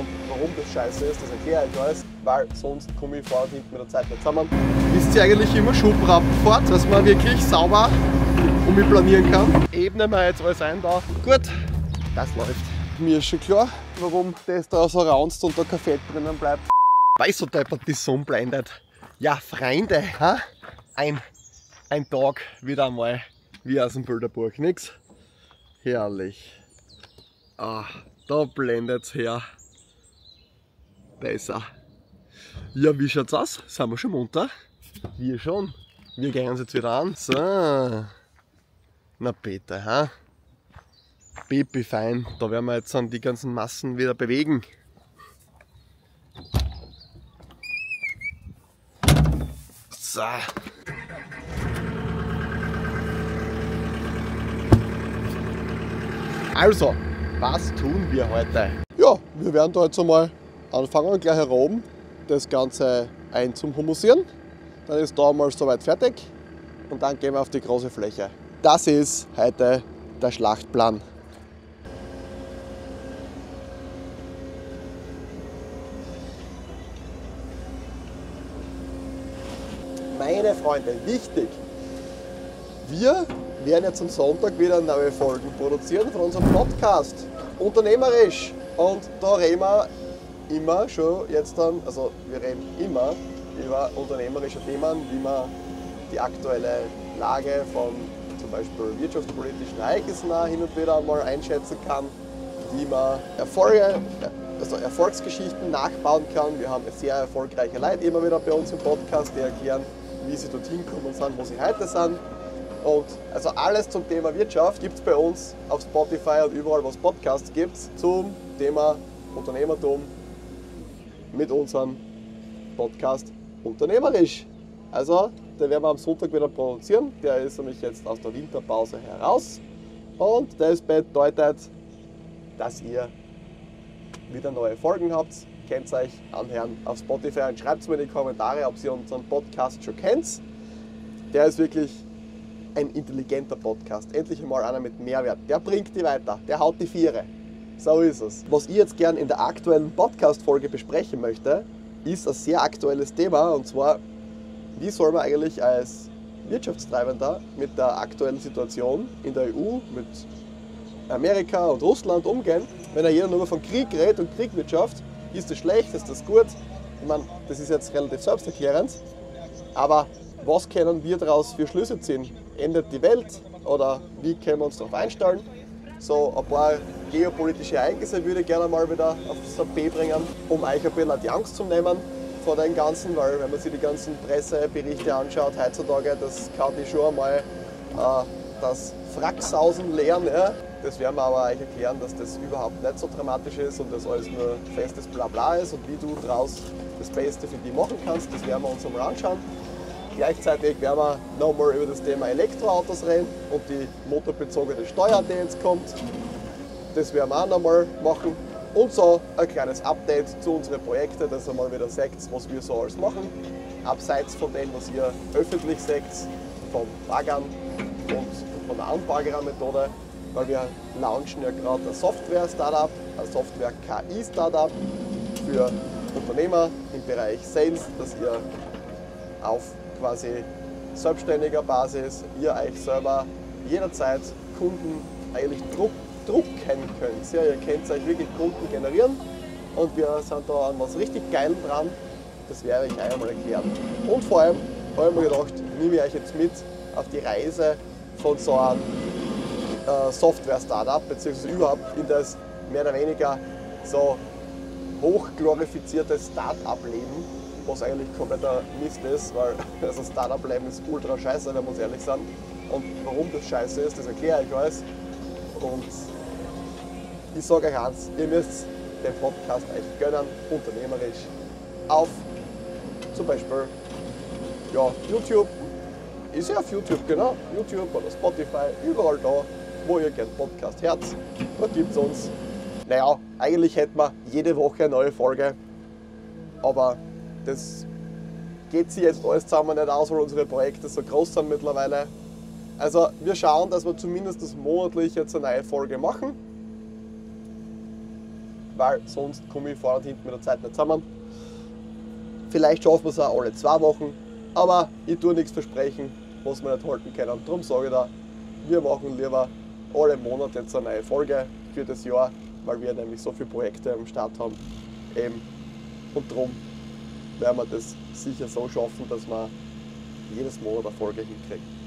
Und warum das scheiße ist, das erkläre ich alles, weil sonst komme ich vor und hinten mit der Zeit nicht zusammen. Wisst ihr eigentlich immer Schubrappenfahrt, dass man wirklich sauber um mich planieren kann? Ebnen wir jetzt alles ein da. Gut, das läuft. Mir ist schon klar, warum das da so raunzt und da kein Fett drinnen bleibt. Weil so deppert die Sonne blendet. Ja, Freunde, ein Tag wieder einmal wie aus dem Bilderbuch. Nix? Herrlich. Ah, da blendet's her. Besser. Ja, wie schaut's aus? Sind wir schon munter? Wir schon. Wir gehen uns jetzt wieder an. So. Na bitte, ha? Pipi fein. Da werden wir jetzt dann die ganzen Massen wieder bewegen. So. Also, was tun wir heute? Ja, wir werden da jetzt einmal anfangen, gleich hier oben das Ganze einzuhumusieren. Dann ist da mal soweit fertig und dann gehen wir auf die große Fläche. Das ist heute der Schlachtplan. Meine Freunde, wichtig! Wir werden jetzt am Sonntag wieder neue Folgen produzieren von unserem Podcast. Unternehmerisch. Und da reden wir immer schon jetzt dann, also wir reden immer über unternehmerische Themen, wie man die aktuelle Lage von zum Beispiel wirtschaftspolitischen Ereignissen hin und wieder einmal einschätzen kann, wie man Erfolgsgeschichten nachbauen kann. Wir haben sehr erfolgreiche Leute immer wieder bei uns im Podcast, die erklären, wie sie dorthin kommen sind, wo sie heute sind. Und also alles zum Thema Wirtschaft gibt es bei uns auf Spotify und überall, wo es Podcasts gibt, zum Thema Unternehmertum mit unserem Podcast Unternehmerisch. Also, den werden wir am Sonntag wieder produzieren. Der ist nämlich jetzt aus der Winterpause heraus. Und das bedeutet, dass ihr wieder neue Folgen habt. Könnt euch anhören auf Spotify und schreibt mir in die Kommentare, ob ihr unseren Podcast schon kennt. Der ist wirklich ein intelligenter Podcast. Endlich einmal einer mit Mehrwert. Der bringt die weiter. Der haut die Viere. So ist es. Was ich jetzt gern in der aktuellen Podcast-Folge besprechen möchte, ist ein sehr aktuelles Thema. Und zwar, wie soll man eigentlich als Wirtschaftstreibender mit der aktuellen Situation in der EU, mit Amerika und Russland umgehen, wenn jeder nur von Krieg redet und Kriegwirtschaft. Ist das schlecht, ist das gut? Ich meine, das ist jetzt relativ selbsterklärend. Aber was können wir daraus für Schlüsse ziehen? Endet die Welt oder wie können wir uns darauf einstellen? So ein paar geopolitische Ereignisse würde ich gerne mal wieder aufs Tapet bringen, um euch ein bisschen die Angst zu nehmen vor dem Ganzen, weil wenn man sich die ganzen Presseberichte anschaut heutzutage, das kann die schon einmal das Fracksausen leeren. Ja? Das werden wir aber euch erklären, dass das überhaupt nicht so dramatisch ist und das alles nur festes Blabla ist und wie du daraus das Beste für die machen kannst, das werden wir uns einmal anschauen. Gleichzeitig werden wir nochmal über das Thema Elektroautos reden und die motorbezogene Steuer, die jetzt kommt. Das werden wir auch nochmal machen. Und so ein kleines Update zu unseren Projekten, dass ihr mal wieder seht, was wir so alles machen. Abseits von dem, was ihr öffentlich seht, vom Baggern und von der Anbaggerer-Methode, weil wir launchen ja gerade ein Software-Startup, ein Software-KI-Startup für Unternehmer im Bereich Sales, dass ihr auf quasi selbstständiger Basis ihr euch selber jederzeit Kunden eigentlich drucken könnt. Ja, ihr könnt euch wirklich Kunden generieren und wir sind da an was richtig Geilem dran. Das werde ich euch einmal erklären. Und vor allem habe ich mir gedacht, nehme ich euch jetzt mit auf die Reise von so einem Software-Startup, beziehungsweise überhaupt in das mehr oder weniger so hochglorifizierte Start-up-Leben, was eigentlich kompletter Mist ist, weil das Startup-Leben ist ultra scheiße, wenn wir uns ehrlich sind. Und warum das scheiße ist, das erkläre ich euch. Und ich sage euch eins, ihr müsst den Podcast euch gönnen, unternehmerisch, auf zum Beispiel ja, YouTube. Ist ja auf YouTube, genau. YouTube oder Spotify, überall da, wo ihr gerne Podcast hört. Da gibt es uns. Naja, eigentlich hätten wir jede Woche eine neue Folge, aber das geht sich jetzt alles zusammen nicht aus, weil unsere Projekte so groß sind mittlerweile. Also wir schauen, dass wir zumindest monatlich jetzt eine neue Folge machen. weil sonst komme ich vorne und hinten mit der Zeit nicht zusammen. Vielleicht schaffen wir es auch alle 2 Wochen, aber ich tue nichts versprechen, was wir nicht halten können. Darum sage ich da, wir machen lieber alle Monate jetzt eine neue Folge für das Jahr, weil wir nämlich so viele Projekte am Start haben. Und darum werden wir das sicher so schaffen, dass wir jedes Monat eine Folge hinkriegen.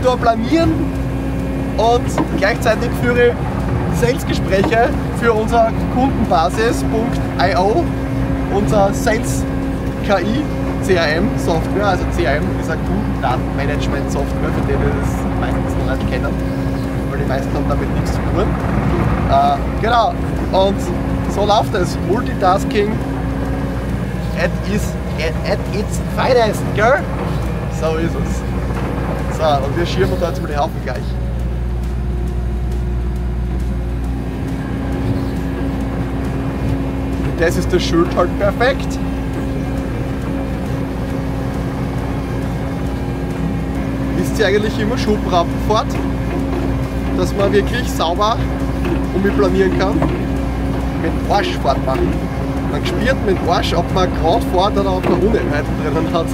Da planieren und gleichzeitig führe Sales-Gespräche für unser Kundenbasis.io, unser Sales KI CRM Software. Also CRM ist eine Kundendatenmanagement Software, für die das meistens noch nicht kennen, weil die meisten haben damit nichts zu tun. Genau, und so läuft es. Multitasking at its finest, gell? So ist es. So, und wir schirmen da jetzt mal die Haufen gleich. Und das ist das Schild halt perfekt. Ist sie eigentlich immer Schubrampenfahrt, dass man wirklich sauber und mit planieren kann, mit Arschfahrt machen. Man spürt mit Arsch, ob man gerade fährt oder ob man Unebenheiten drinnen hat.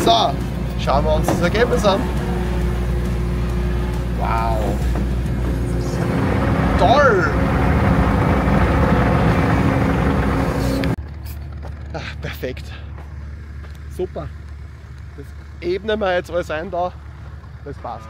So, schauen wir uns das Ergebnis an. Wow! Toll! Ach, perfekt. Super. Das ebnen wir jetzt alles ein da. Das passt.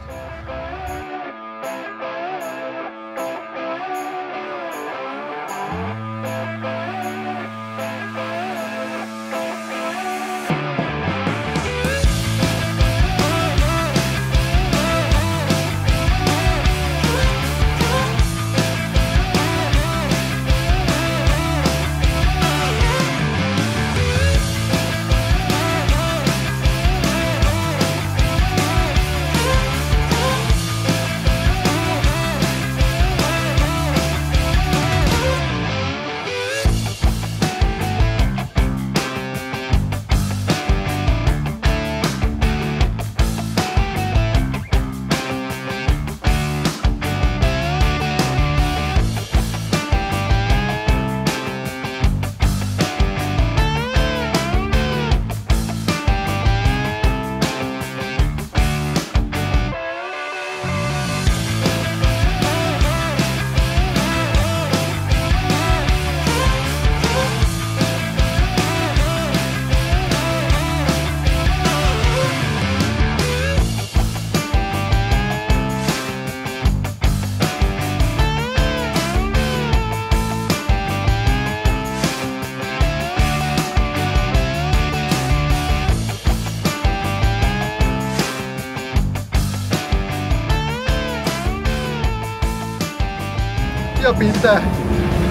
Ja bitte,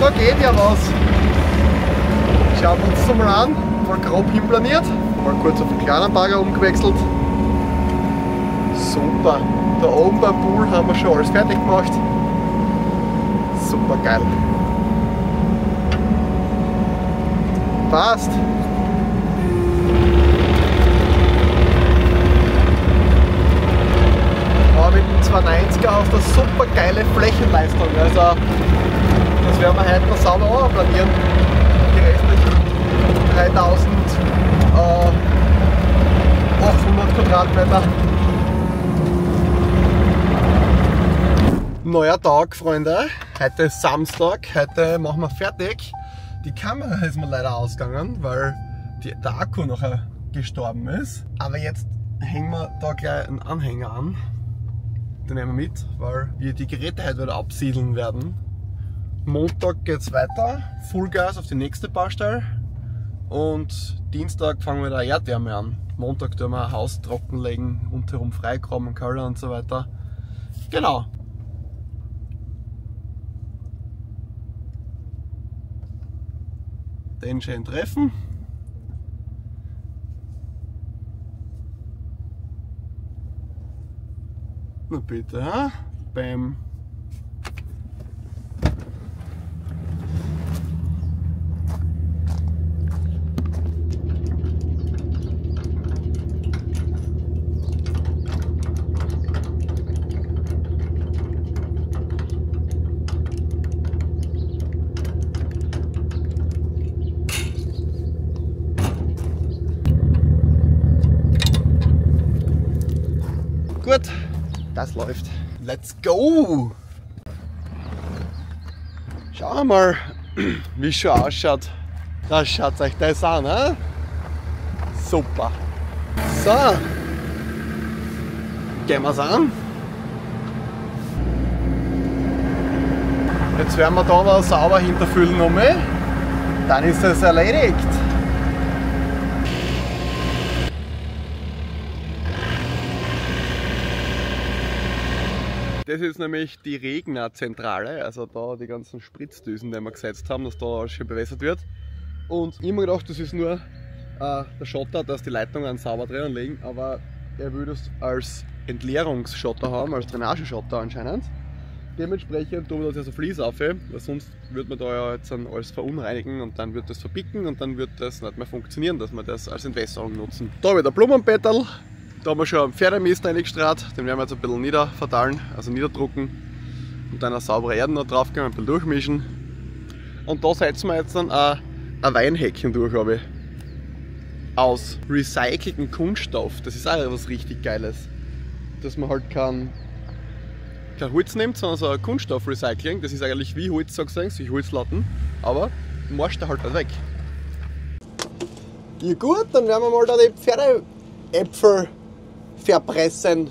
da geht ja was. Schauen wir uns das mal an, mal grob hinplaniert, mal kurz auf den kleinen Bagger umgewechselt. Super, da oben beim Pool haben wir schon alles fertig gemacht. Super geil. Passt. Aber mit dem 290er hast du eine super geile Flächenleistung. Also das werden wir heute noch sauber planieren. Die restlichen 3800 Quadratmeter. Neuer Tag, Freunde. Heute ist Samstag. Heute machen wir fertig. Die Kamera ist mir leider ausgegangen, weil der Akku nachher gestorben ist. Aber jetzt hängen wir da gleich einen Anhänger an. Den nehmen wir mit, weil wir die Geräte heute wieder absiedeln werden. Montag geht es weiter. Vollgas auf die nächste Baustelle. Und Dienstag fangen wir da Erdwärme an. Montag tun wir ein Haus trockenlegen, rundherum freikommen, Keller und so weiter. Genau. Den schön treffen. Na bitte, ha? Bam. Gut, das läuft. Let's go! Schauen wir mal, wie es schon ausschaut. Da schaut euch das an, ne? Super. So, gehen wir es an. Jetzt werden wir da noch sauber hinterfüllen nochmal. Dann ist es erledigt. Das ist nämlich die Regnerzentrale, also da die ganzen Spritzdüsen, die wir gesetzt haben, dass da alles schön bewässert wird. Und ich habe mir gedacht, das ist nur der Schotter, dass die Leitungen sauber drinnen liegen, aber er will das als Entleerungsschotter haben, als Drainageschotter anscheinend. Dementsprechend tun wir das ja so Vlies auf, weil sonst würde man da ja jetzt alles verunreinigen und dann wird das verpicken und dann wird das nicht mehr funktionieren, dass wir das als Entwässerung nutzen. Da wieder Blumenbettel. Da haben wir schon einen Pferdemist reingestrahlt, den werden wir jetzt ein bisschen niederverteilen, also niederdrucken und dann eine saubere Erde noch drauf geben, ein bisschen durchmischen. Und da setzen wir jetzt dann ein Weinhäckchen durch, habe ich. Aus recyceltem Kunststoff, das ist auch was richtig Geiles. Dass man halt kein Holz nimmt, sondern so ein Kunststoffrecycling, das ist eigentlich wie Holz, sagst du, wie Holzlatten, aber marscht da halt nicht weg. Ja gut, dann werden wir mal da die Pferdeäpfel verpressen.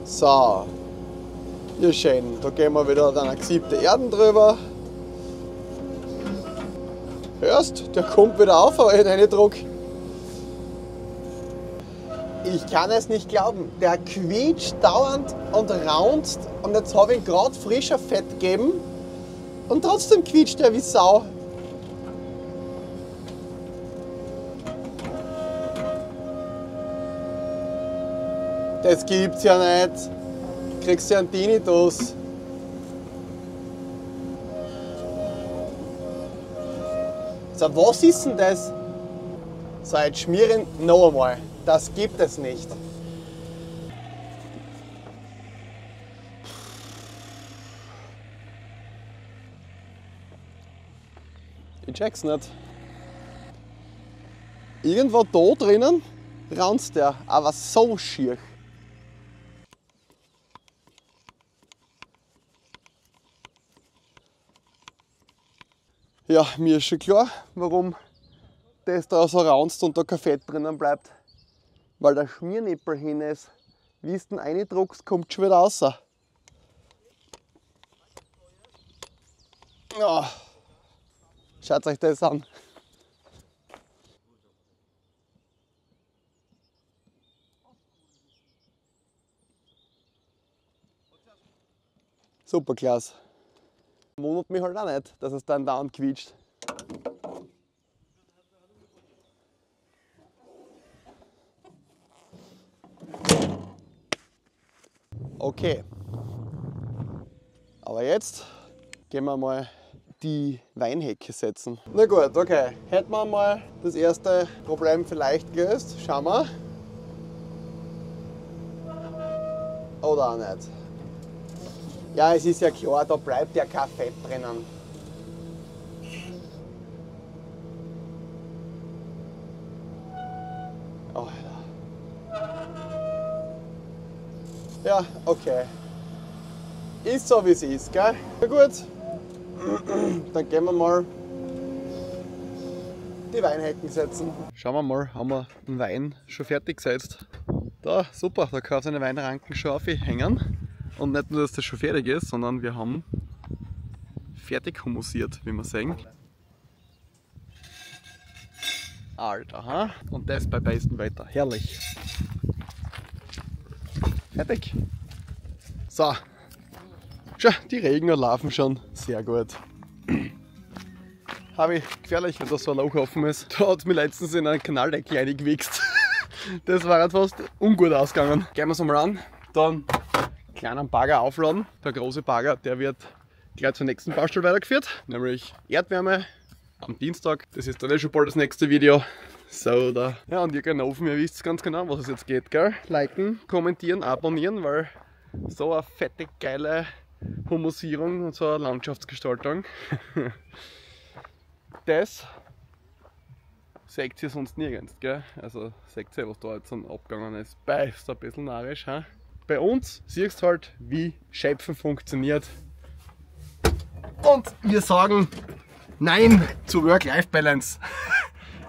So, ja schön, da gehen wir wieder dann eine gesiebte Erden drüber. Hörst, der kommt wieder auf, aber ich reindruck. Ich kann es nicht glauben, der quietscht dauernd und raunzt und jetzt habe ich ihm gerade frischer Fett gegeben und trotzdem quietscht er wie Sau. Das gibt's ja nicht. Du kriegst ja einen Tinnitus. So, was ist denn das? So, jetzt schmieren noch einmal. Das gibt es nicht. Ich check's nicht. Irgendwo da drinnen raunzt der, aber so schier. Ja, mir ist schon klar, warum das da so raunzt und da kein Fett drinnen bleibt. Weil der Schmiernippel hin ist. Wie du ihn reindruckst, kommt schon wieder raus. Ja. Schaut euch das an. Super klasse. Wundert mich halt auch nicht, dass es dann dauernd quietscht. Okay. Aber jetzt gehen wir mal die Weinhecke setzen. Na gut, okay. Hätten wir mal das erste Problem vielleicht gelöst. Schauen wir. Oder auch nicht. Ja, es ist ja klar, da bleibt ja kein Fett drinnen. Oh, ja, okay. Ist so wie es ist, gell? Na gut, dann gehen wir mal die Weinhecken setzen. Schauen wir mal, haben wir den Wein schon fertig gesetzt. Da, super, da kann seine Weinranken schon aufhängen. Und nicht nur, dass das schon fertig ist, sondern wir haben fertig humusiert, wie wir sehen. Alter, ha? Und das bei bestem Wetter. Herrlich. Fertig. So. Schau, die Regner laufen schon. Sehr gut. Habe ich gefährlich, wenn da so ein Loch offen ist. Da hat es mir letztens in einen Kanaldeckel reingewichst. Das war halt fast ungut ausgegangen. Gehen wir es mal an. Dann einen kleinen Bagger aufladen. Der große Bagger, der wird gleich zur nächsten Baustelle weitergeführt. Nämlich Erdwärme. Am Dienstag, das ist dann schon bald das nächste Video. So, da. Ja, und ihr Genoven, ihr wisst ganz genau, was es jetzt geht, gell? Liken, kommentieren, abonnieren, weil so eine fette, geile Humusierung und so eine Landschaftsgestaltung, das seht ihr sonst nirgends, gell? Also, seht ihr, was da jetzt abgegangen ist. Ist ein bisschen narrisch, he? Bei uns siehst du halt, wie Schöpfen funktioniert. Und wir sagen Nein zu Work-Life-Balance.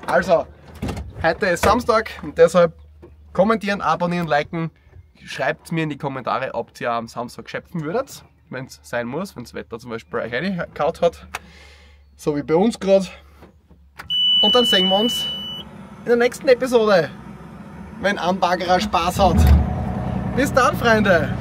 Also, heute ist Samstag und deshalb kommentieren, abonnieren, liken. Schreibt mir in die Kommentare, ob ihr am Samstag schöpfen würdet, wenn es sein muss, wenn das Wetter zum Beispiel euch reingehauen hat. So wie bei uns gerade. Und dann sehen wir uns in der nächsten Episode, wenn ein Baggerer Spaß hat. Bis dann, Freunde!